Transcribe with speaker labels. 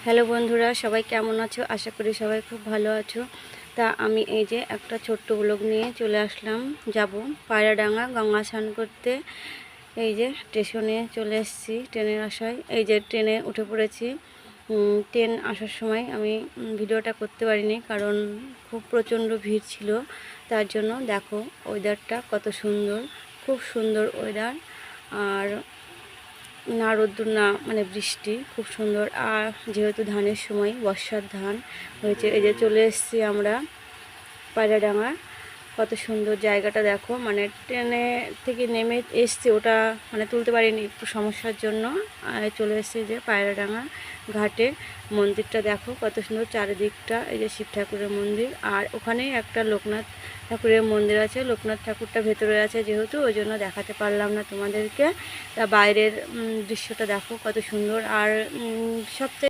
Speaker 1: Hello বন্ধুরা, সবাই কেমন আছো? আশা করি সবাই খুব ভালো আছো। তা আমি এই যে একটা ছোট্ট ব্লগ নিয়ে চলে আসলাম। যাব পায়রাডাঙ্গা গঙ্গা স্নান করতে। এই যে স্টেশনে চলে এসেছি ট্রেনের আশায়। এই যে ট্রেনে উঠে পড়েছি। ট্রেন আসার সময় আমি ভিডিওটা করতে পারিনি, কারণ খুব প্রচণ্ড ভিড় ছিল। তার জন্য দেখো ওয়েদারটা কত সুন্দর, খুব সুন্দর ওয়েদার। আর না রোদ্দুর না মানে বৃষ্টি, খুব সুন্দর। আর যেহেতু ধানের সময়, বর্ষার ধান হয়েছে, এই যে চলে এসেছি আমরা পায়রাডাঙ্গা। কত সুন্দর জায়গাটা দেখো, মানে ট্রেনে থেকে নেমে এসছি, ওটা মানে তুলতে পারিনি একটু সমস্যার জন্য। চলে এসেছি যে পায়রাডাঙ্গা ঘাটে। মন্দিরটা দেখো কত সুন্দর চারিদিকটা, এই যে শিব ঠাকুরের মন্দির। আর ওখানেই একটা লোকনাথ ঠাকুরের মন্দির আছে। লোকনাথ ঠাকুরটা ভেতরে আছে যেহেতু, ওই জন্য দেখাতে পারলাম না তোমাদেরকে। তা বাইরের দৃশ্যটা দেখো কত সুন্দর। আর সবচেয়ে